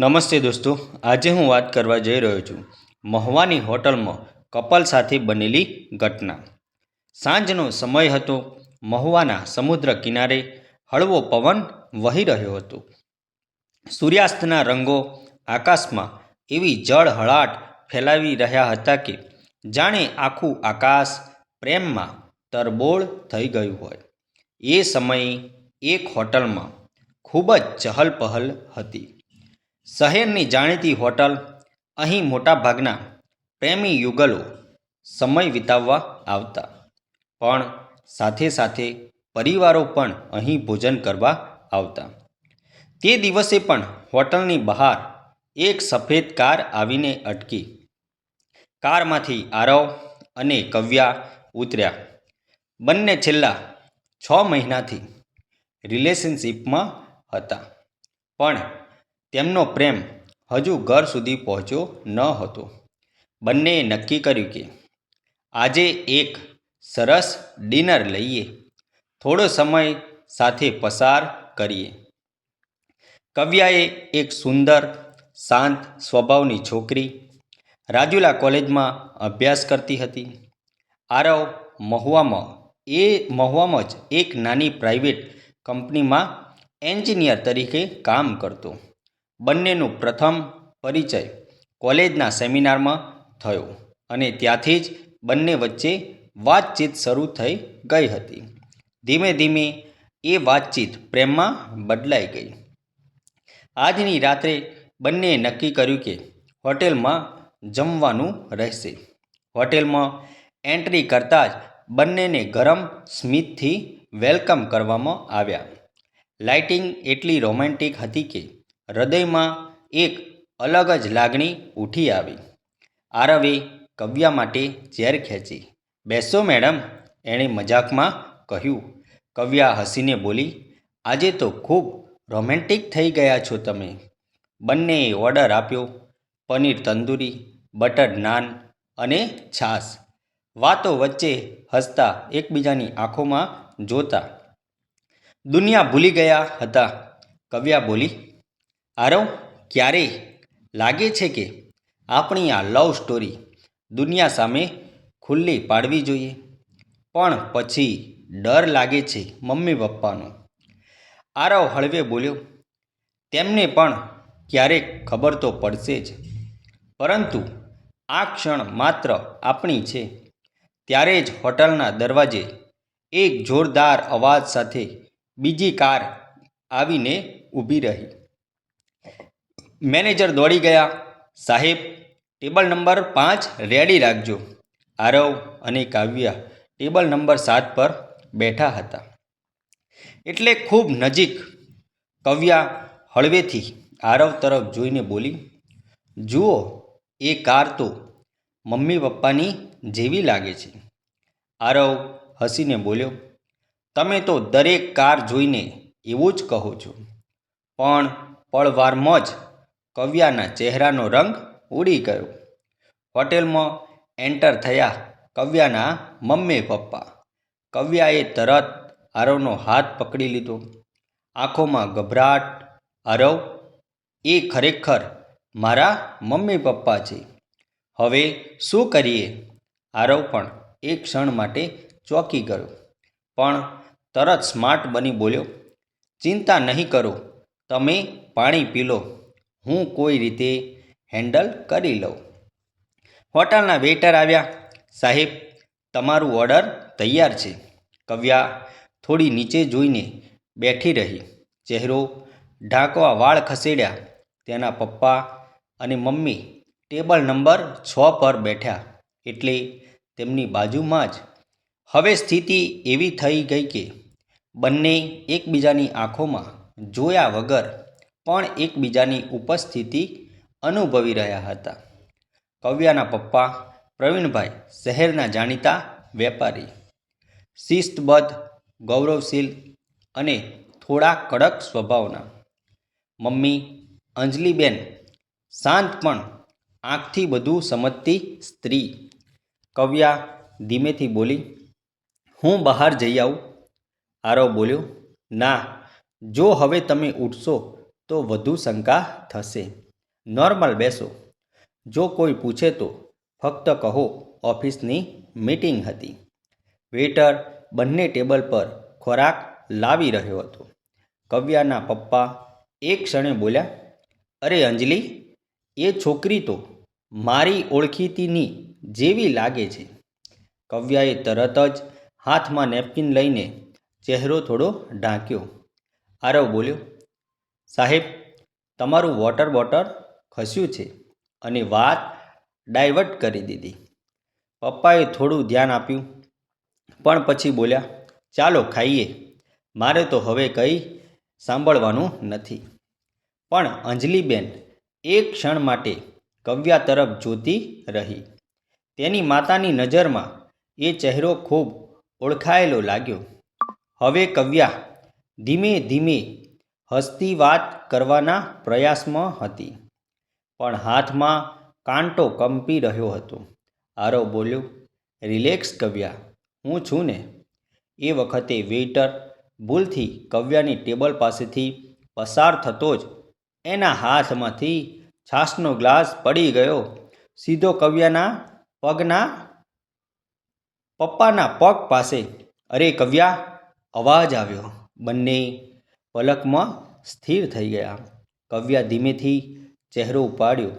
નમસ્તે દોસ્તો, આજે હું વાત કરવા જઈ રહ્યો છું મહુવાની હોટલમાં કપલ સાથે બનેલી ઘટના. સાંજનો સમય હતો. મહુવાના સમુદ્ર કિનારે હળવો પવન વહી રહ્યો હતો. સૂર્યાસ્તના રંગો આકાશમાં એવી જળહળાટ ફેલાવી રહ્યા હતા કે જાણે આખું આકાશ પ્રેમમાં તરબોળ થઈ ગયું હોય. એ સમયે એક હોટલમાં ખૂબ જ ચહલપહલ હતી. શહેરની જાણીતી હોટલ. અહીં મોટાભાગના પ્રેમી યુગલો સમય વિતાવવા આવતા, પણ સાથે સાથે પરિવારો પણ અહીં ભોજન કરવા આવતા. તે દિવસે પણ હોટલની બહાર એક સફેદ કાર આવીને અટકી. કારમાંથી આરવ અને કવ્યા ઉતર્યા. બંને છેલ્લા 6 મહિનાથી રિલેશનશિપમાં હતા, પણ તેમનો પ્રેમ હજુ ઘર સુધી પહોંચ્યો ન હતો. બંનેએ નક્કી કર્યું કે આજે એક સરસ ડિનર લઈએ, થોડો સમય સાથે પસાર કરીએ. કવ્યાએ એક સુંદર, શાંત સ્વભાવની છોકરી, રાજુલા કોલેજમાં અભ્યાસ કરતી હતી. આરવ મહુવામાં જ એક નાની પ્રાઇવેટ કંપનીમાં એન્જિનિયર તરીકે કામ કરતો. બંનેનું પ્રથમ પરિચય કોલેજના સેમિનારમાં થયો અને ત્યાંથી જ બંને વચ્ચે વાતચીત શરૂ થઈ ગઈ હતી. ધીમે ધીમે એ વાતચીત પ્રેમમાં બદલાઈ ગઈ. આજની રાત્રે બંનેએ નક્કી કર્યું કે હોટેલમાં જમવાનું રહેશે. હોટેલમાં એન્ટ્રી કરતાં જ બંનેને ગરમ સ્મિતથી વેલકમ કરવામાં આવ્યા. લાઇટિંગ એટલી રોમેન્ટિક હતી કે હૃદયમાં એક અલગ જ લાગણી ઉઠી આવી. આરવે કવ્યા માટે ચેર ખેંચી. બેસો મેડમ, એણે મજાકમાં કહ્યું. કવ્યા હસીને બોલી, આજે તો ખૂબ રોમેન્ટિક થઈ ગયા છો તમે. બંનેએ ઓર્ડર આપ્યો. પનીર તંદૂરી, બટર નાન અને છાશ. વાતો વચ્ચે હસતા, એકબીજાની આંખોમાં જોતા દુનિયા ભૂલી ગયા હતા. કવ્યા બોલી, આરવ, ક્યારેય લાગે છે કે આપણી આ લવ સ્ટોરી દુનિયા સામે ખુલ્લી પાડવી જોઈએ, પણ પછી ડર લાગે છે મમ્મી પપ્પાનો. આરવ હળવે બોલ્યો, તેમને પણ ક્યારેક ખબર તો પડશે જ, પરંતુ આ ક્ષણ માત્ર આપણી છે. ત્યારે જ હોટલના દરવાજે એક જોરદાર અવાજ સાથે બીજી કાર આવીને ઊભી રહી. મેનેજર દોડી ગયા. સાહેબ, ટેબલ નંબર 5 રેડી રાખજો. આરવ અને કાવ્યા ટેબલ નંબર 7 પર બેઠા હતા, એટલે ખૂબ નજીક. કવ્યા હળવેથી આરવ તરફ જોઈને બોલી, જુઓ, એ કાર તો મમ્મી પપ્પાની જેવી લાગે છે. આરવ હસીને બોલ્યો, તમે તો દરેક કાર જોઈને એવું જ કહો છો. પણ પળવારમાં જ કવ્યાના ચહેરાનો રંગ ઉડી ગયો. હોટેલમાં એન્ટર થયા કવ્યાના મમ્મી પપ્પા. કવ્યાએ તરત આરવનો હાથ પકડી લીધો. આંખોમાં ગભરાટ. આરવ, એ ખરેખર મારા મમ્મી પપ્પા છે. હવે શું કરીએ? આરવ પણ એક ક્ષણ માટે ચોંકી ગયો, પણ તરત સ્માર્ટ બની બોલ્યો, ચિંતા નહીં કરો, તમે પાણી પી લો, હું કોઈ રીતે હેન્ડલ કરી લઉં. હોટલના વેઇટર આવ્યા. સાહેબ, તમારું ઓર્ડર તૈયાર છે. કવ્યા થોડી નીચે જોઈને બેઠી રહી. ચહેરો ઢાંકવા વાળ ખસેડ્યા. તેના પપ્પા અને મમ્મી ટેબલ નંબર 6 પર બેઠા, એટલે તેમની બાજુમાં જ. હવે સ્થિતિ એવી થઈ ગઈ કે બંને એકબીજાની આંખોમાં જોયા વગર પણ એકબીજાની ઉપસ્થિતિ અનુભવી રહ્યા હતા. કવ્યાના પપ્પા પ્રવીણભાઈ શહેરના જાણીતા વેપારી, શિસ્તબદ્ધ, ગૌરવશીલ અને થોડા કડક સ્વભાવના. મમ્મી અંજલિબેન શાંત પણ આંખથી બધું સમજતી સ્ત્રી. કવ્યા ધીમેથી બોલી, હું બહાર જઈ આવું? આરવ બોલ્યો, ના, જો હવે તમે ઉઠશો તો વધુ શંકા થશે. નોર્મલ બેસો. જો કોઈ પૂછે તો ફક્ત કહો ઓફિસની મીટિંગ હતી. વેઇટર બંને ટેબલ પર ખોરાક લાવી રહ્યો હતો. કવ્યાના પપ્પા એક ક્ષણે બોલ્યા, અરે અંજલિ, એ છોકરી તો મારી ઓળખીતીની જેવી લાગે છે. કવ્યાએ તરત જ હાથમાં નેપકિન લઈને ચહેરો થોડો ઢાંક્યો. આરવ બોલ્યો, સાહેબ, તમારું વોટર બોટલ ખસ્યું છે, અને વાત ડાયવર્ટ કરી દીધી. પપ્પાએ થોડું ધ્યાન આપ્યું, પણ પછી બોલ્યા, ચાલો ખાઈએ, મારે તો હવે કંઈ સાંભળવાનું નથી. પણ અંજલિબેન એક ક્ષણ માટે કવ્યા તરફ જોતી રહી. તેની માતાની નજરમાં એ ચહેરો ખૂબ ઓળખાયેલો લાગ્યો. હવે કવ્યા ધીમે ધીમે હસતી વાત કરવાના પ્રયાસમાં હતી, પણ હાથમાં કાંટો કંપી રહ્યો હતો. આરવ બોલ્યો, રિલેક્સ કવ્યા, હું છું ને. એ વખતે વેઇટર ભૂલથી કવ્યાની ટેબલ પાસેથી પસાર થતો જ એના હાથમાંથી છાશનો ગ્લાસ પડી ગયો સીધો કવ્યાના પપ્પાના પગ પાસે. અરે કવ્યા, અવાજ આવ્યો. બંને પલકમાં સ્થિર થઈ ગયા. કવ્યા ધીમેથી ચહેરો ઉપાડ્યો.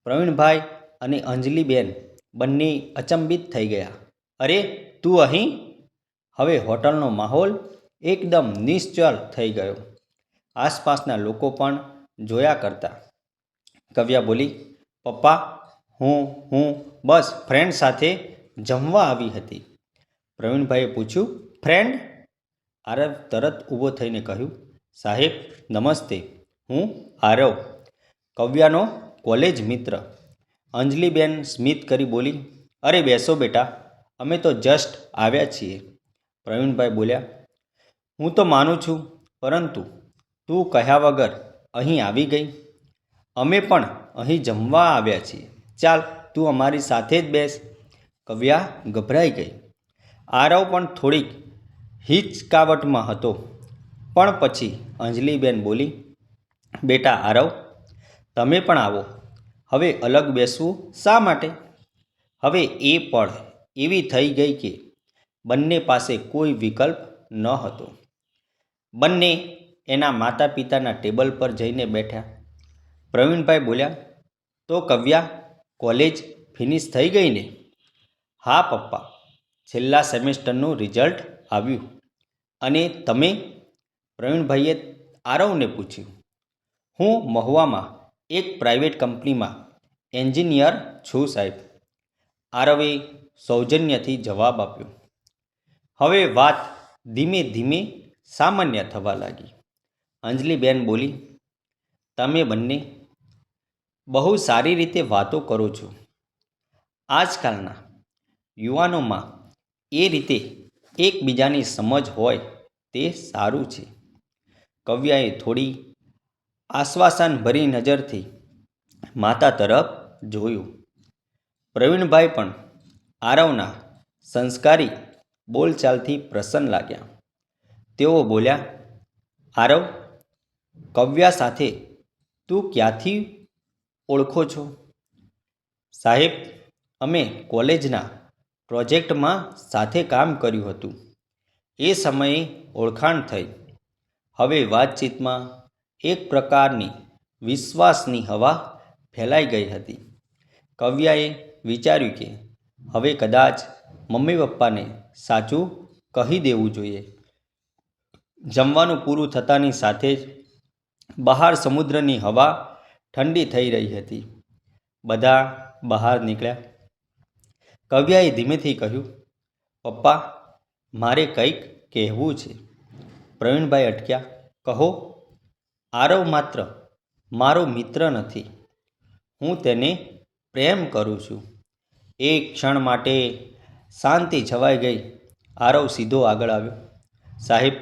પ્રવીણભાઈ અને અંજલિબેન બંને અચંબિત થઈ ગયા. અરે, તું અહીં? હવે હોટલનો માહોલ એકદમ નિશ્ચળ થઈ ગયો. આસપાસના લોકો પણ જોયા કરતા. કવ્યા બોલી, પપ્પા, હું બસ ફ્રેન્ડ સાથે જમવા આવી હતી. પ્રવીણભાઈએ પૂછ્યું, ફ્રેન્ડ? આરવ તરત ઊભો થઈને કહ્યું, સાહેબ નમસ્તે, હું આરવ, કવ્યાનો કોલેજ મિત્ર. અંજલિબેન સ્મિત કરી બોલી, અરે બેસો બેટા, અમે તો જસ્ટ આવ્યા છીએ. પ્રવીણભાઈ બોલ્યા, હું તો માનું છું, પરંતુ તું કહ્યા વગર અહીં આવી ગઈ. અમે પણ અહીં જમવા આવ્યા છીએ. ચાલ, તું અમારી સાથે જ બેસ. કવ્યા ગભરાઈ ગઈ. આરવ પણ થોડીક હિચકાવટમાં હતો, પણ પછી અંજલિબેન બોલી, બેટા આરવ, તમે પણ આવો. હવે અલગ બેસવું શા માટે? હવે એ પળ એવી થઈ ગઈ કે બંને પાસે કોઈ વિકલ્પ ન હતો. બંને એના માતા પિતાના ટેબલ પર જઈને બેઠા. પ્રવીણભાઈ બોલ્યા, તો કવ્યા, કોલેજ ફિનિશ થઈ ગઈ ને? હા પપ્પા, છેલ્લા સેમેસ્ટરનું રિઝલ્ટ આવ્યું. અને તમે? પ્રવીણભાઈએ આરવને પૂછ્યું. હું મહુવામાં એક પ્રાઇવેટ કંપનીમાં એન્જિનિયર છું સાહેબ. આરવે સૌજન્યથી જવાબ આપ્યો. હવે વાત ધીમે ધીમે સામાન્ય થવા લાગી. અંજલિબેન બોલી, તમે બંને બહુ સારી રીતે વાતો કરો છો. આજકાલના યુવાનોમાં એ રીતે એકબીજાની સમજ હોય તે સારું છે. કવ્યાએ થોડી આશ્વાસનભરી નજરથી માતા તરફ જોયું. પ્રવીણભાઈ પણ આરવના સંસ્કારી બોલચાલથી પ્રસન્ન લાગ્યા. તેઓ બોલ્યા, આરવ, કવ્યા સાથે તું ક્યાંથી ઓળખો છો? સાહેબ, અમે કોલેજના પ્રોજેક્ટમાં સાથે કામ કર્યું હતું. એ સમયે ઓળખાણ થઈ. હવે વાતચીતમાં એક પ્રકારની વિશ્વાસની હવા ફેલાઈ ગઈ હતી. કવ્યાએ વિચાર્યું કે હવે કદાચ મમ્મી પપ્પાને સાચું કહી દેવું જોઈએ. જમવાનું પૂરું થતાની સાથે જ બહાર સમુદ્રની હવા ઠંડી થઈ રહી હતી. બધા બહાર નીકળ્યા. કવ્યાએ ધીમેથી કહ્યું, પપ્પા, મારે કંઈક કહેવું છે. પ્રવીણભાઈ અટક્યા. કહો. આરવ માત્ર મારો મિત્ર નથી, હું તેને પ્રેમ કરું છું. એક ક્ષણ માટે શાંતિ છવાઈ ગઈ. આરવ સીધો આગળ આવ્યો. સાહેબ,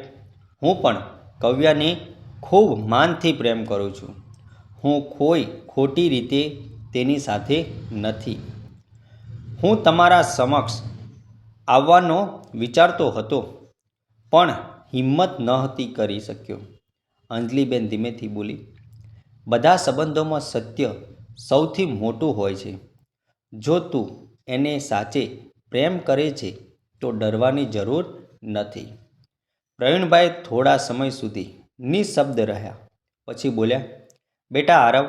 હું પણ કવ્યાને ખૂબ માનથી પ્રેમ કરું છું. હું કોઈ ખોટી રીતે તેની સાથે નથી. હું તમારા સમક્ષ આવવાનો વિચારતો હતો, પણ હિંમત નહોતી કરી શક્યો. અંજલિબેન ધીમેથી બોલી, બધા સંબંધોમાં સત્ય સૌથી મોટું હોય છે. જો તું એને સાચે પ્રેમ કરે છે તો ડરવાની જરૂર નથી. પ્રવીણભાઈ થોડા સમય સુધી નિશબ્દ રહ્યા. પછી બોલ્યા, બેટા આરવ,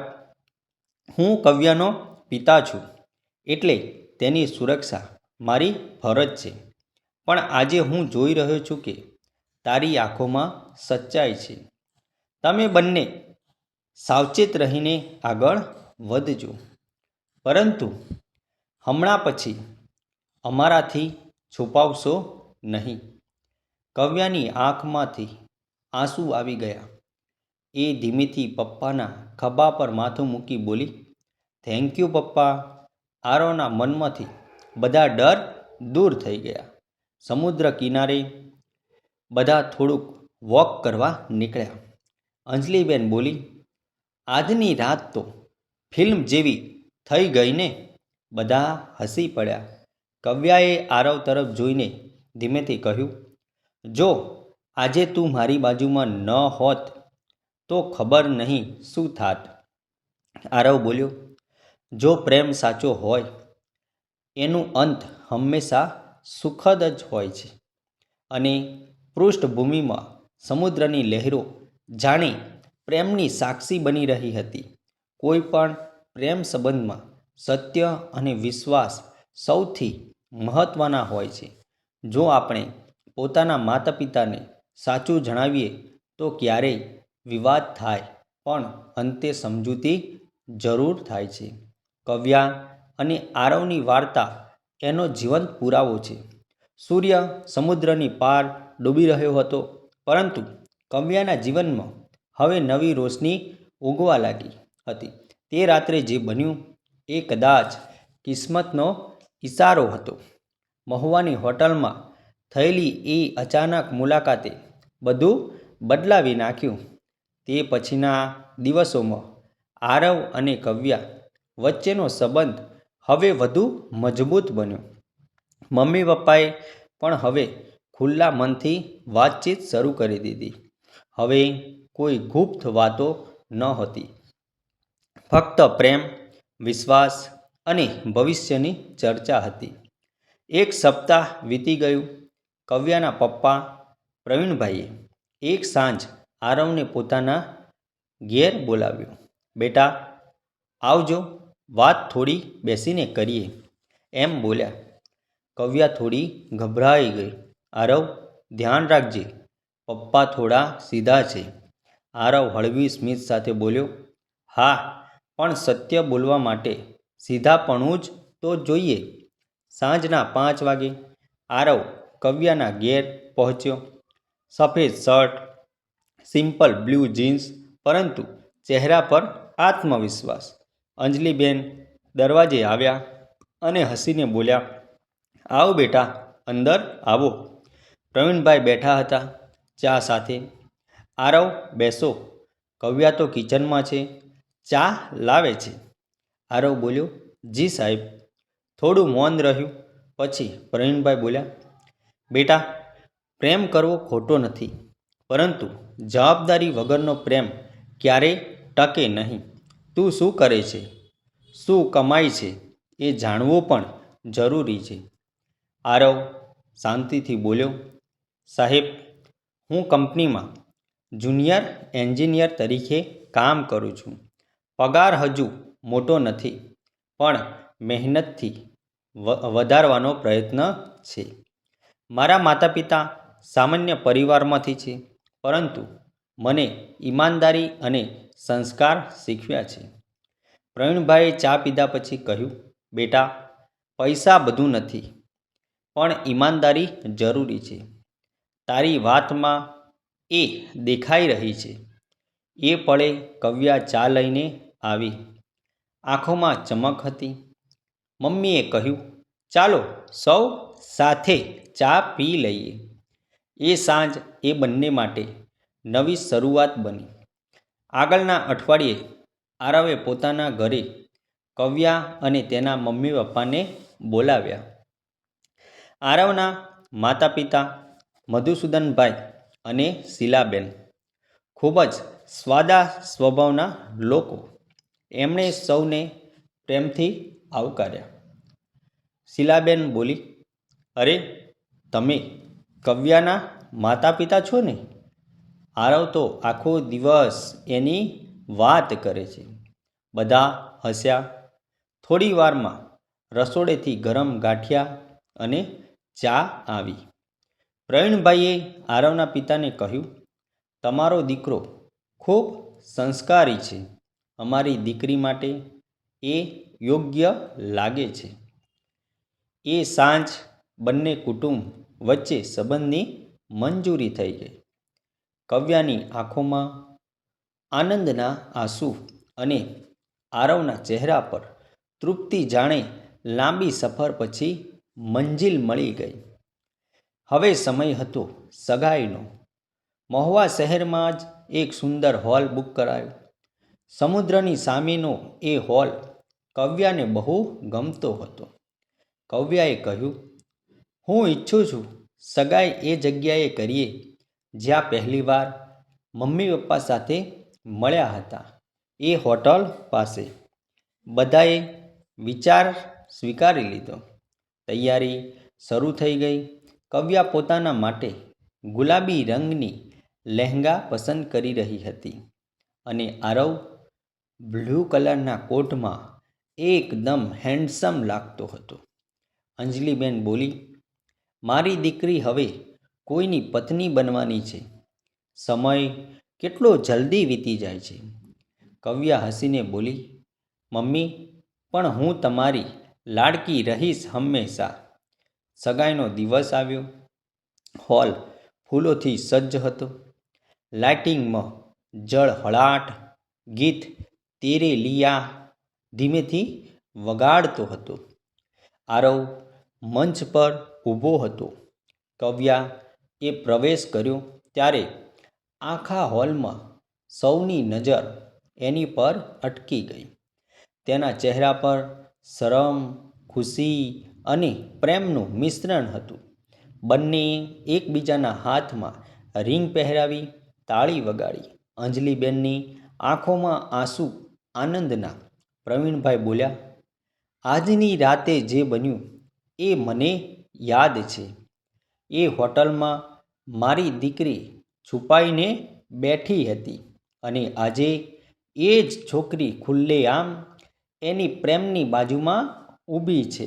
હું કવ્યાનો પિતા છું, એટલે તેની સુરક્ષા મારી ફરજ છે. પણ આજે હું જોઈ રહ્યો છું કે તારી આંખોમાં સચ્ચાઈ છે. તમે બંને સાવચેત રહીને આગળ વધજો. પરંતુ હમણાં પછી અમારાથી છુપાવશો નહીં. કવ્યાની આંખમાંથી આંસુ આવી ગયા. એ ધીમેથી પપ્પાના ખભા પર માથું મૂકી બોલી, થેન્ક યુ પપ્પા. આરવના મનમાંથી બધા ડર દૂર થઈ ગયા. સમુદ્ર કિનારે બધા થોડુંક વોક કરવા નીકળ્યા. અંજલિબેન બોલી, આજની રાત તો ફિલ્મ જેવી થઈ ગઈ ને? બધા હસી પડ્યા. કવ્યાએ આરવ તરફ જોઈને ધીમેથી કહ્યું, જો આજે તું મારી બાજુમાં ન હોત તો ખબર નહીં શું થાત. આરવ બોલ્યો, જો પ્રેમ સાચો હોય એનું અંત હંમેશા સુખદ જ હોય છે. અને પૃષ્ઠભૂમિમાં સમુદ્રની લહેરો જાણે પ્રેમની સાક્ષી બની રહી હતી. કોઈ પણ પ્રેમ સંબંધમાં સત્ય અને વિશ્વાસ સૌથી મહત્ત્વના હોય છે. જો આપણે પોતાના માતા પિતાને સાચું જણાવીએ તો ક્યારેય વિવાદ થાય, પણ અંતે સમજૂતી જરૂર થાય છે. કવ્યા અને આરવની વાર્તા એનો જીવંત પુરાવો છે. સૂર્ય સમુદ્રની પાર ડૂબી રહ્યો હતો, પરંતુ કવ્યાના જીવનમાં હવે નવી રોશની ઉગવા લાગી હતી. તે રાત્રે જે બન્યું એ કદાચ કિસ્મતનો ઈશારો હતો. મહુવાની હોટલમાં થયેલી એ અચાનક મુલાકાતે બધું બદલાવી નાખ્યું. તે પછીના દિવસોમાં આરવ અને કવ્યા વચ્ચેનો સંબંધ હવે વધુ મજબૂત બન્યો. મમ્મી પપ્પાએ પણ હવે ખુલ્લા મનથી વાતચીત શરૂ કરી દીધી. હવે કોઈ ગુપ્ત વાતો નહોતી. ફક્ત પ્રેમ, વિશ્વાસ અને ભવિષ્યની ચર્ચા હતી. એક સપ્તાહ વીતી ગયું. કવ્યાના પપ્પા પ્રવીણભાઈએ એક સાંજ આરવને પોતાના ઘેર બોલાવ્યો. બેટા આવજો, વાત થોડી બેસીને કરીએ, એમ બોલ્યા. કવ્યા થોડી ગભરાઈ ગઈ. આરવ, ધ્યાન રાખજે, પપ્પા થોડા સીધા છે. આરવ હળવી સ્મિત સાથે બોલ્યો, હા, પણ સત્ય બોલવા માટે સીધાપણું જ તો જોઈએ. સાંજના 5 વાગે આરવ કવ્યાના ઘેર પહોંચ્યો. સફેદ શર્ટ, સિમ્પલ બ્લુ જીન્સ, પરંતુ ચહેરા પર આત્મવિશ્વાસ. અંજલિબેન દરવાજે આવ્યા અને હસીને બોલ્યા, આવો બેટા, અંદર આવો. પ્રવીણભાઈ બેઠા હતા ચા સાથે. આરવ, બેસો, કવ્યા તો કિચનમાં છે, ચા લાવે છે. આરવ બોલ્યો, જી સાહેબ. થોડું મૌન રહ્યું. પછી પ્રવીણભાઈ બોલ્યા, બેટા, પ્રેમ કરવો ખોટો નથી, પરંતુ જવાબદારી વગરનો પ્રેમ ક્યારેય ટકે નહીં. તું શું કરે છે, શું કમાય છે, એ જાણવું પણ જરૂરી છે. આરવ શાંતિથી બોલ્યો, સાહેબ, હું કંપનીમાં જુનિયર એન્જિનિયર તરીકે કામ કરું છું. પગાર હજુ મોટો નથી, પણ મહેનતથી વધારવાનો પ્રયત્ન છે. મારા માતા પિતા સામાન્ય પરિવારમાંથી છે, પરંતુ મને ઈમાનદારી અને સંસ્કાર શીખવ્યા છે. પ્રવીણભાઈએ ચા પીધા પછી કહ્યું, બેટા, પૈસા બધું નથી, પણ ઈમાનદારી જરૂરી છે. તારી વાતમાં એ દેખાઈ રહી છે. એ પળે કવ્યા ચા લઈને આવી. આંખોમાં ચમક હતી. મમ્મીએ કહ્યું, ચાલો સૌ સાથે ચા પી લઈએ. એ સાંજ એ બંને માટે નવી શરૂઆત બની. આગળના અઠવાડિયે આરવે પોતાના ઘરે કવ્યા અને તેના મમ્મી પપ્પાને બોલાવ્યા. આરવના માતા પિતા મધુસૂદનભાઈ અને શીલાબેન ખૂબ જ સ્વાદા સ્વભાવના લોકો. એમણે સૌને પ્રેમથી આવકાર્યા. શીલાબેન બોલી, અરે, તમે કવ્યાના માતા પિતા છો ને? આરવ તો આખો દિવસ એની વાત કરે છે. બધા હસ્યા. થોડી વારમાં રસોડેથી ગરમ ગાંઠિયા અને ચા આવી. પ્રવીણભાઈએ આરવના પિતાને કહ્યું, તમારો દીકરો ખૂબ સંસ્કારી છે. અમારી દીકરી માટે એ યોગ્ય લાગે છે. એ સાંજ બંને કુટુંબ વચ્ચે સંબંધની મંજૂરી થઈ ગઈ. કવ્યાની આંખોમાં આનંદના આંસુ અને આરવના ચહેરા પર તૃપ્તિ, જાણે લાંબી સફર પછી મંજિલ મળી ગઈ. હવે સમય હતો સગાઈનો. મહુવા શહેરમાં જ એક સુંદર હોલ બુક કરાયો. સમુદ્રની સામેનો એ હોલ કવ્યાને બહુ ગમતો હતો. કવ્યાએ કહ્યું, હું ઈચ્છું છું સગાઈ એ જગ્યાએ કરીએ જ્યાં પહેલીવાર મમ્મી પપ્પા સાથે મળ્યા હતા, એ હોટલ પાસે. બધાએ વિચાર સ્વીકારી લીધો. તૈયારી શરૂ થઈ ગઈ. કવ્યા પોતાના માટે ગુલાબી રંગની લહેંગા પસંદ કરી રહી હતી અને આરવ બ્લુ કલરના કોટમાં એકદમ હેન્ડસમ લાગતો હતો. અંજલિબેન બોલી, મારી દીકરી હવે કોઈની પત્ની બનવાની છે. સમય કેટલો જલ્દી વીતી જાય છે. કવ્યા હસીને બોલી, મમ્મી, પણ હું તમારી લાડકી રહીશ હંમેશા. સગાઈનો દિવસ આવ્યો. હોલ ફૂલોથી સજ્જ હતો. લાઇટિંગમાં જળહળાટ ગીત તેરે લિયા ધીમેથી વગાડતો હતો. આરવ મંચ પર ઊભો હતો. કવ્યા એ પ્રવેશ કર્યો ત્યારે આખા હોલમાં સૌની નજર એની પર અટકી ગઈ. તેના ચહેરા પર શરમ, ખુશી અને પ્રેમનું મિશ્રણ હતું. બંનેએ એકબીજાના હાથમાં રિંગ પહેરાવી તાળી વગાડી. અંજલિબેનની આંખોમાં આંસુ આનંદના. પ્રવીણભાઈ બોલ્યા, આજની રાતે જે બન્યું એ મને યાદ છે. એ હોટલમાં મારી દીકરી છુપાઈને બેઠી હતી અને આજે એ જ છોકરી ખુલ્લેઆમ એની પ્રેમની બાજુમાં ઊભી છે.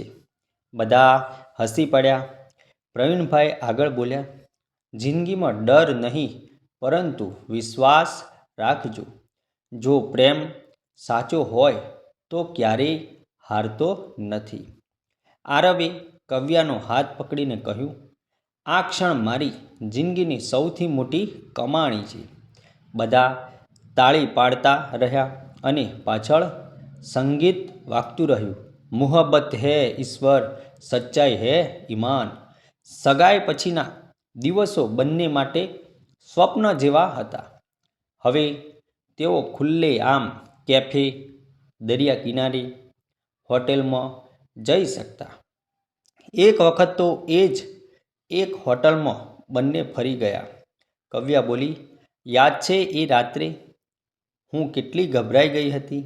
બધા હસી પડ્યા. પ્રવીણભાઈ આગળ બોલ્યા, જિંદગીમાં ડર નહીં, પરંતુ વિશ્વાસ રાખજો. જો પ્રેમ સાચો હોય તો ક્યારેય હારતો નથી. આરવે કવ્યાનો હાથ પકડીને કહ્યું, આ ક્ષણ મારી જિંદગીની સૌથી મોટી કમાણી છે. બધા તાળી પાડતા રહ્યા અને પાછળ સંગીત વાગતું રહ્યું. મુહબ્બત હૈ ઈશ્વર, સચ્ચાઈ હૈ ઈમાન. સગાઈ પછીના દિવસો બંને માટે સ્વપ્ન જેવા હતા. હવે તેઓ ખુલ્લે આમ કેફે, દરિયા કિનારે, હોટેલમાં જઈ શકતા. એક વખત તો એ જ એક હોટલમાં બંને ફરી ગયા. કવ્યા બોલી, યાદ છે એ રાત્રે હું કેટલી ગભરાઈ ગઈ હતી?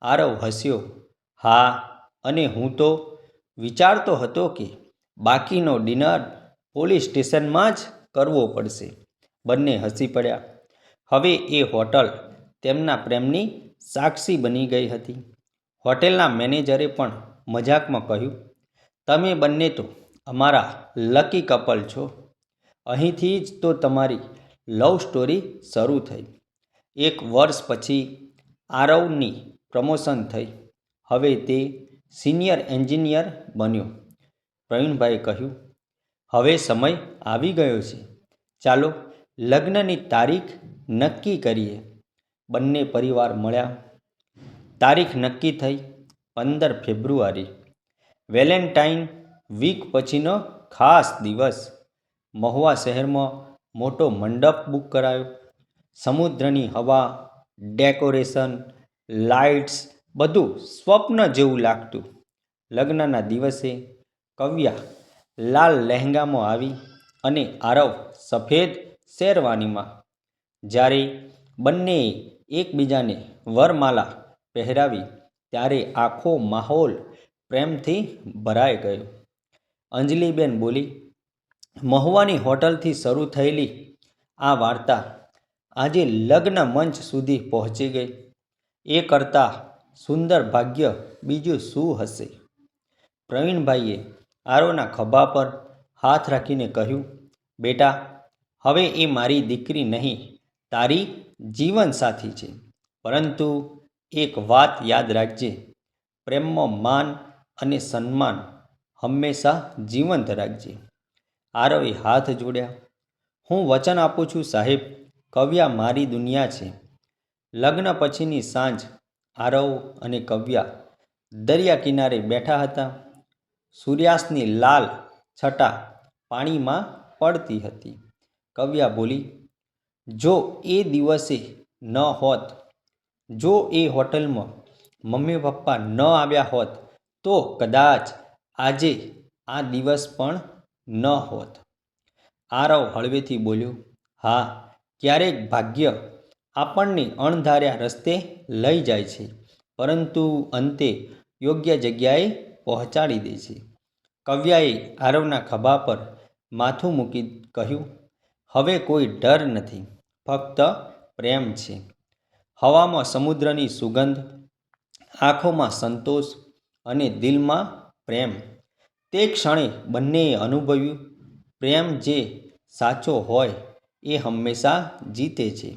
આરવ હસ્યો, હા, અને હું તો વિચારતો હતો કે બાકીનો ડિનર પોલીસ સ્ટેશનમાં જ કરવો પડશે. બંને હસી પડ્યા. હવે એ હોટલ તેમના પ્રેમની સાક્ષી બની ગઈ હતી. હોટેલના મેનેજરે પણ મજાકમાં કહ્યું, તમે બંને તો અમારા લકી કપલ છો. અહીંથી જ તો તમારી લવ સ્ટોરી શરૂ થઈ. 1 વર્ષ પછી આરવની પ્રમોશન થઈ. હવે તે સિનિયર એન્જિનિયર બન્યો. પ્રવીણભાઈએ કહ્યું, હવે સમય આવી ગયો છે. ચાલો લગ્નની તારીખ નક્કી કરીએ. બંને પરિવાર મળ્યા. તારીખ નક્કી થઈ. 15 ફેબ્રુઆરી, વેલેન્ટાઇન વીક પછીનો ખાસ દિવસ. મહુવા શહેરમાં મોટો મંડપ બુક કરાયો. સમુદ્રની હવા, ડેકોરેશન, લાઇટ્સ, બધું સ્વપ્ન જેવું લાગતું. લગ્નના દિવસે કવ્યા લાલ લહેંગામાં આવી અને આરવ સફેદ શેરવાનીમાં. જ્યારે બંનેએ એકબીજાને વરમાલા પહેરાવી ત્યારે આખો માહોલ પ્રેમથી ભરાઈ ગયો. અંજલિબેન બોલી, મહુવાની હોટલથી શરૂ થયેલી આ વાર્તા આજે લગ્ન મંચ સુધી પહોંચી ગઈ. એ કરતાં સુંદર ભાગ્ય બીજું શું હશે? પ્રવીણભાઈએ આરવના ખભા પર હાથ રાખીને કહ્યું, બેટા, હવે એ મારી દીકરી નહીં, તારી જીવનસાથી છે. પરંતુ એક વાત યાદ રાખજે, પ્રેમમાં માન અને સન્માન હંમેશા જીવંત રાખજે. આરવે હાથ જોડ્યા. હું વચન આપું છું સાહેબ, કવ્યા મારી દુનિયા છે. લગ્ન પછીની સાંજ આરવ અને કવ્યા દરિયા કિનારે બેઠા હતા. સૂર્યાસ્તની લાલ છટા પાણીમાં પડતી હતી. કવ્યા બોલી, જો એ દિવસે ન હોત, જો એ હોટલમાં મમ્મી પપ્પા ન આવ્યા હોત, તો કદાચ આજે આ દિવસ પણ ન હોત. આરવ હળવેથી બોલ્યો, હા, ક્યારેક ભાગ્ય આપણને અણધાર્યા રસ્તે લઈ જાય છે, પરંતુ અંતે યોગ્ય જગ્યાએ પહોંચાડી દે છે. કવ્યાએ આરવના ખભા પર માથું મૂકી કહ્યું, હવે કોઈ ડર નથી, ફક્ત પ્રેમ છે. હવામાં સમુદ્રની સુગંધ, આંખોમાં સંતોષ અને દિલમાં પ્રેમ. તે ક્ષણે બંનેએ અનુભવ્યું, પ્રેમ જે સાચો હોય એ હંમેશા જીતે છે.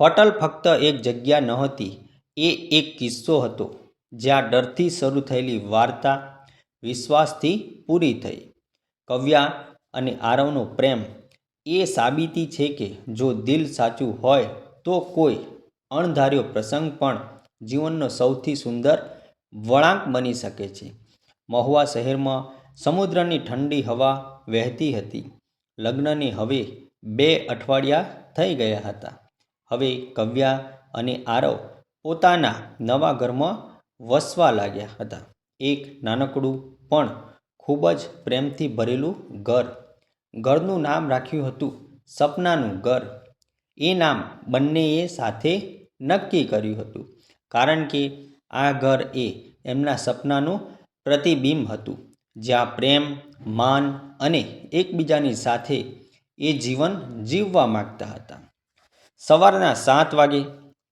હોટલ ફક્ત એક જગ્યા નહોતી, એ એક કિસ્સો હતો, જ્યાં ડરથી શરૂ થયેલી વાર્તા વિશ્વાસથી પૂરી થઈ. કવ્યા અને આરવનો પ્રેમ એ સાબિતી છે કે જો દિલ સાચું હોય તો કોઈ અણધાર્યો પ્રસંગ પણ જીવનનો સૌથી સુંદર વળાંક બની શકે છે. મહુવા શહેરમાં સમુદ્રની ઠંડી હવા વહેતી હતી. લગ્નને હવે 2 અઠવાડિયા થઈ ગયા હતા. હવે કવ્યા અને આરવ પોતાના નવા ઘરમાં વસવા લાગ્યા હતા. એક નાનકડું પણ ખૂબ જ પ્રેમથી ભરેલું ઘર. ઘરનું નામ રાખ્યું હતું સપનાનું ઘર. એ નામ બંનેએ સાથે નક્કી કર્યું હતું, કારણ કે આ ઘર એ એમના સપનાનું પ્રતિબિંબ હતું, જ્યાં પ્રેમ, માન અને એકબીજાની સાથે એ જીવન જીવવા માગતા હતા. સવારના 7 વાગે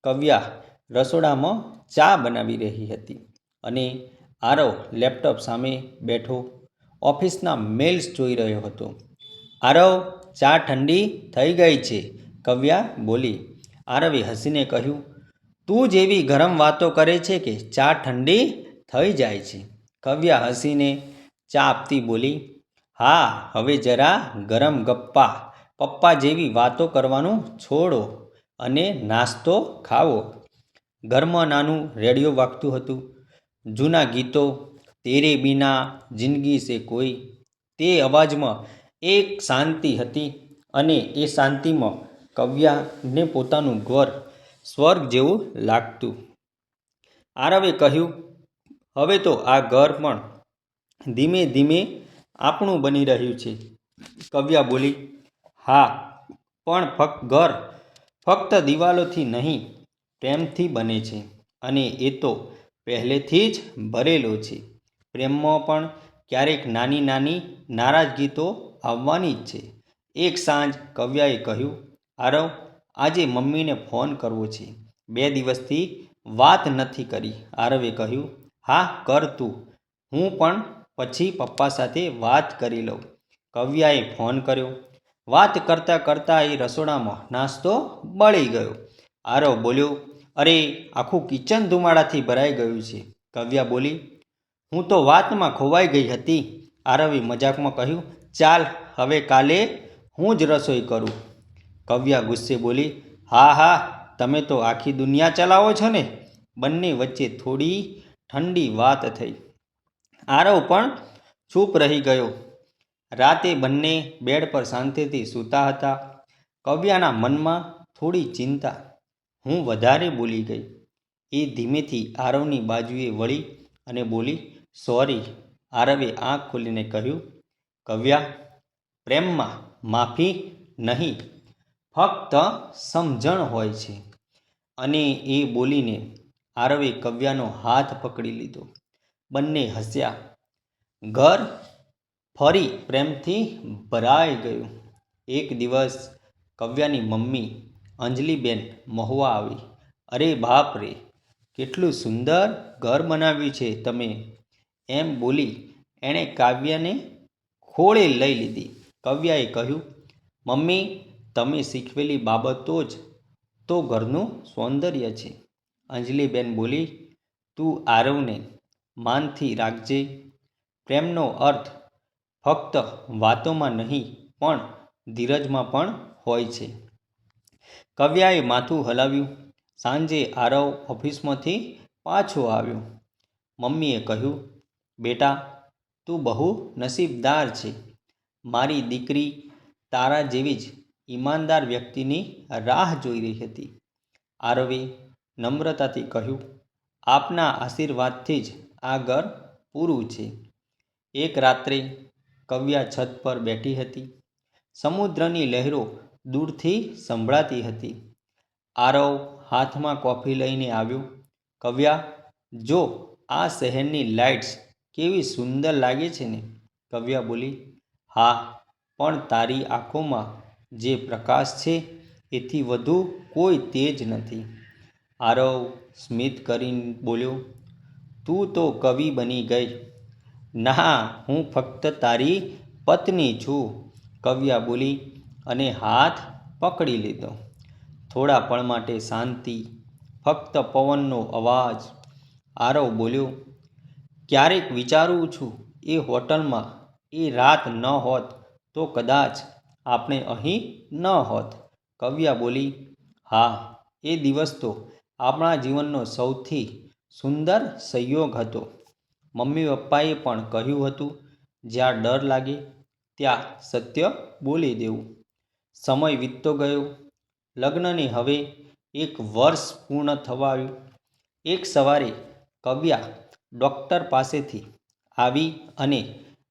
કવ્યા રસોડામાં ચા બનાવી રહી હતી અને આરવ લેપટોપ સામે બેઠો ઓફિસના મેલ્સ જોઈ રહ્યો હતો. આરવ, ચા ઠંડી થઈ ગઈ છે, કવ્યા બોલી. આરવે હસીને કહ્યું, તું જેવી ગરમ વાતો કરે છે કે ચા ઠંડી થઈ જાય છે. કવ્યા હસીને ચા આપતી બોલી, હા, હવે જરા ગરમ ગપ્પા પપ્પા જેવી વાતો કરવાનું છોડો અને નાસ્તો ખાવો. ઘરમાં નાનું રેડિયો વાગતું હતું. જૂના ગીતો, તેરે બિના જિંદગી સે કોઈ. તે અવાજમાં એક શાંતિ હતી અને એ શાંતિમાં કવ્યાને પોતાનું ઘર સ્વર્ગ જેવું લાગતું. આરવે કહ્યું, હવે તો આ ઘર પણ ધીમે ધીમે આપણું બની રહ્યું છે. કવ્યા બોલી, હા, પણ ઘર ફક્ત દિવાલોથી નહીં, પ્રેમથી બને છે, અને એ તો પહેલેથી જ ભરેલો છે. પ્રેમમાં પણ ક્યારેક નાની નાની નારાજગી તો આવવાની જ છે. એક સાંજ કવ્યાએ કહ્યું, આરવ, આજે મમ્મીને ફોન કરવો છે. 2 દિવસથી વાત નથી કરી. આરવે કહ્યું, હા, કર તું, હું પણ પછી પપ્પા સાથે વાત કરી લઉં. કવ્યાએ ફોન કર્યો. વાત કરતાં કરતાં એ રસોડામાં નાસ્તો બળી ગયો. આરવ બોલ્યો, અરે, આખું કિચન ધુમાડાથી ભરાઈ ગયું છે. કવ્યા બોલી, હું તો વાતમાં ખોવાઈ ગઈ હતી. આરવે મજાકમાં કહ્યું, ચાલ, હવે કાલે હું જ રસોઈ કરું. કવ્યા ગુસ્સે બોલી, હા હા, તમે તો આખી દુનિયા ચલાવો છો ને. બંને વચ્ચે થોડી ઠંડી વાત થઈ. આરવ પણ ચૂપ રહી ગયો. રાતે બંને બેડ પર શાંતિથી સૂતા હતા. કવ્યાના મનમાં થોડી ચિંતા. હું વધારે બોલી ગઈ. એ ધીમેથી આરવની બાજુએ વળી અને બોલી, સોરી. આરવે આંખ ખોલીને કહ્યું, કવ્યા, પ્રેમમાં માફી નહીં, ફક્ત સમજણ હોય છે. અને એ બોલીને આરવે કવ્યાનો હાથ પકડી લીધો. બંને હસ્યા. ઘર ફરી પ્રેમથી ભરાઈ ગયું. એક દિવસ કવ્યાની મમ્મી અંજલિબેન મહુવા આવી. અરે બાપ રે, કેટલું સુંદર ઘર બનાવ્યું છે તમે, એમ બોલી એણે કાવ્યાને ખોળે લઈ લીધી. કવ્યાએ કહ્યું, મમ્મી, તમે શીખવેલી બાબતો જ તો ઘરનું સૌંદર્ય છે. અંજલિબેન બોલી, તું આરવને માનથી રાખજે. પ્રેમનો અર્થ ફક્ત વાતોમાં નહીં પણ ધીરજમાં પણ હોય છે. કવ્યાએ માથું હલાવ્યું. સાંજે આરવ ઓફિસમાંથી પાછો આવ્યો. મમ્મીએ કહ્યું, બેટા, તું બહુ નસીબદાર છે. મારી દીકરી તારા જેવી જ ઈમાનદાર વ્યક્તિની રાહ જોઈ રહી હતી. આરવે નમ્રતાથી કહ્યું, આપના આશીર્વાદથી જ આ ઘર પૂરું છે. એક રાત્રે કવ્યા છત પર બેઠી હતી. સમુદ્રની લહેરો દૂરથી સંભળાતી હતી. આરવ હાથમાં કોફી લઈને આવ્યો. કવ્યા, જો આ શહેરની લાઇટ્સ કેવી સુંદર લાગે છે ને. કવ્યા બોલી, હા, પણ તારી આંખોમાં જે પ્રકાશ છે એથી વધુ કોઈ તેજ નથી. આરવ સ્મિત કરીને બોલ્યો, તું તો કવિ બની ગઈ. ના, હું ફક્ત તારી પત્ની છું, કવ્યા બોલી અને હાથ પકડી લીધો. થોડા પળ માટે શાંતિ, ફક્ત પવનનો અવાજ. આરવ બોલ્યો, ક્યારેક વિચારું છું એ હોટલમાં એ રાત ન હોત તો કદાચ આપણે અહીં ન હોત. કવ્યા બોલી, હા, એ દિવસ તો આપણા જીવનનો સૌથી સુંદર સંયોગ હતો. મમ્મી પપ્પાએ પણ કહ્યું હતું, જ્યાં ડર લાગે ત્યાં સત્ય બોલી દેવું. સમય વીતતો ગયો. લગ્નને હવે 1 વર્ષ પૂર્ણ થવા આવ્યું. એક સવારે કવ્યા ડૉક્ટર પાસેથી આવી અને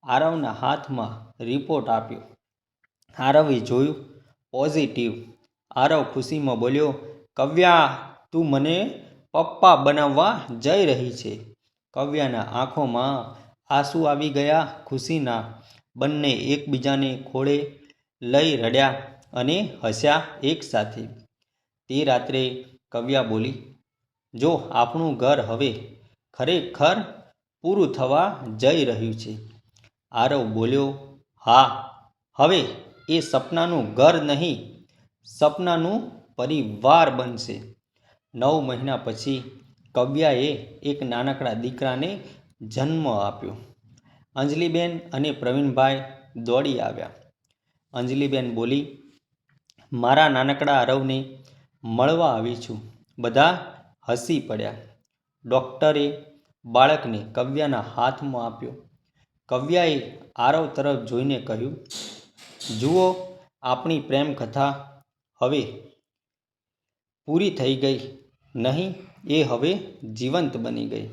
આરવના હાથમાં રિપોર્ટ આપ્યો. આરવે જોયું, પોઝિટિવ. આરવ ખુશીમાં બોલ્યો, કવ્યા, તું મને પપ્પા બનાવવા જઈ રહી છે. કવ્યાના આંખોમાં આંસુ આવી ગયા ખુશીના. બંને એકબીજાને ખોળે લઈ રડ્યા અને હસ્યા એકસાથે. તે રાત્રે કવ્યા બોલી, જો આપણું ઘર હવે ખરેખર પૂરું થવા જઈ રહ્યું છે. આરવ બોલ્યો, હા, હવે એ સપનાનું ઘર નહીં, સપનાનું પરિવાર બનશે. 9 મહિના પછી કવ્યાએ એક નાનકડા દીકરાને જન્મ આપ્યો. અંજલિબેન અને પ્રવીણભાઈ દોડી આવ્યા. અંજલિબેન બોલી, મારા નાનકડા આરવને મળવા આવી છું. બધા હસી પડ્યા. ડૉક્ટરે બાળકને કવ્યાના હાથમાં આપ્યો. કવ્યાએ આરવ તરફ જોઈને કહ્યું, જુઓ, આપણી પ્રેમ કથા હવે પૂરી થઈ ગઈ નહીં, એ હવે જીવંત બની ગઈ.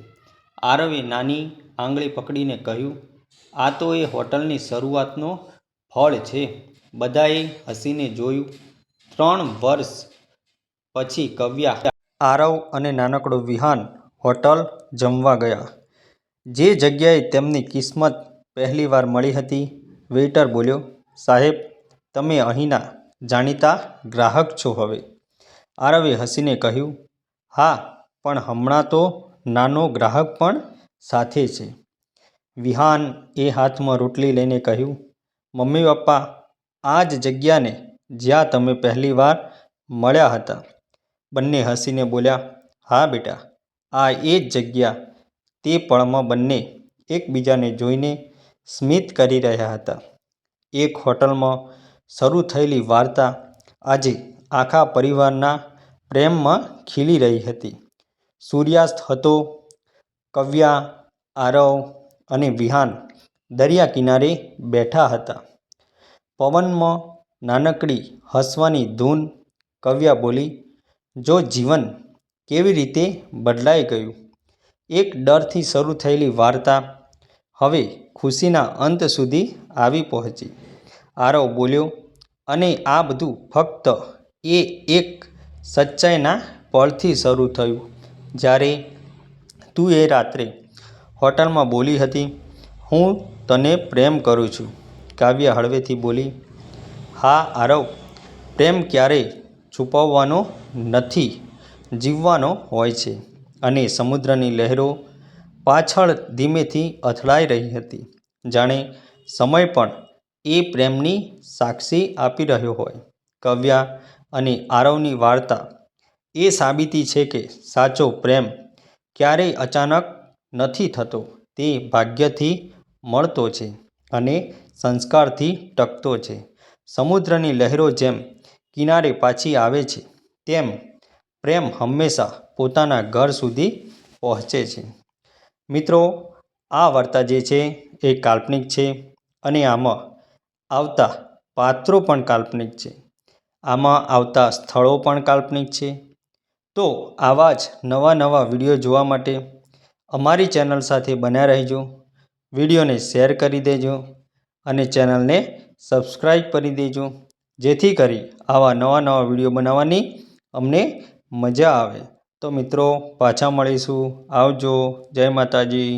આરવે નાની આંગળી પકડીને કહ્યું, આ તો એ હોટલની શરૂઆતનો ફળ છે. બધાએ હસીને જોયું. 3 વર્ષ પછી કવ્યા, આરવ અને નાનકડો વિહાન હોટલ જમવા ગયા. જે જગ્યાએ તેમની કિસ્મત પહેલીવાર મળી હતી. વેઇટર બોલ્યો, સાહેબ, તમે અહીંના જાણીતા ગ્રાહક છો હવે. આરવે હસીને કહ્યું, હા, પણ હમણાં તો નાનો ગ્રાહક પણ સાથે છે. વિહાન એ હાથમાં રોટલી લઈને કહ્યું, મમ્મી પપ્પા, આ જ જગ્યાને જ્યાં તમે પહેલીવાર મળ્યા હતા. બંને હસીને બોલ્યા, હા બેટા, આ એ જ જગ્યા. તે પળમાં બંને એકબીજાને જોઈને સ્મિત કરી રહ્યા હતા. એક હોટલમાં શરૂ થયેલી વાર્તા આજે આખા પરિવારના પ્રેમમાં ખીલી રહી હતી. સૂર્યાસ્ત હતો. કવ્યા, આરવ અને વિહાન દરિયા કિનારે બેઠા હતા. પવનમાં નાનકડી હસવાની ધૂન. કવ્યા બોલી, જો જીવન કેવી રીતે બદલાઈ ગયું. એક ડરથી શરૂ થયેલી વાર્તા હવે ખુશીના અંત સુધી આવી પહોંચી. આરવ બોલ્યો, અને આ બધું ફક્ત એ એક સચ્ચાઈના પળથી શરૂ થયું જ્યારે તું એ રાત્રે હોટલમાં બોલી હતી, હું તને પ્રેમ કરું છું. કાવ્યા હળવેથી બોલી, હા આરવ, પ્રેમ ક્યારેય છુપાવવાનો નથી, જીવવાનો હોય છે. અને સમુદ્રની લહેરો પાછળ ધીમેથી અથડાઈ રહી હતી, જાણે સમય પણ એ પ્રેમની સાક્ષી આપી રહ્યો હોય. કાવ્યા અને આરવની વાર્તા એ સાબિતી છે કે સાચો પ્રેમ ક્યારેય અચાનક નથી થતો, તે ભાગ્યથી મળતો છે અને સંસ્કારથી ટકતો છે. સમુદ્રની લહેરો જેમ કિનારે પાછી આવે છે, તેમ પ્રેમ હંમેશા પોતાના ઘર સુધી પહોંચે છે. મિત્રો, આ વાર્તા જે છે એ કાલ્પનિક છે અને આમાં આવતા પાત્રો પણ કાલ્પનિક છે. આમાં આવતા સ્થળો પણ કાલ્પનિક છે. તો આવા જ નવા વિડીયો જોવા માટે અમારી ચેનલ સાથે બન્યા રહેજો. વિડીયોને શેર કરી દેજો અને ચેનલને સબસ્ક્રાઈબ કરી દેજો, જેથી કરી આવા નવા વિડીયો બનાવવાની અમને મજા આવે. તો મિત્રો, પાછા મળીશું. આવજો. જય માતાજી.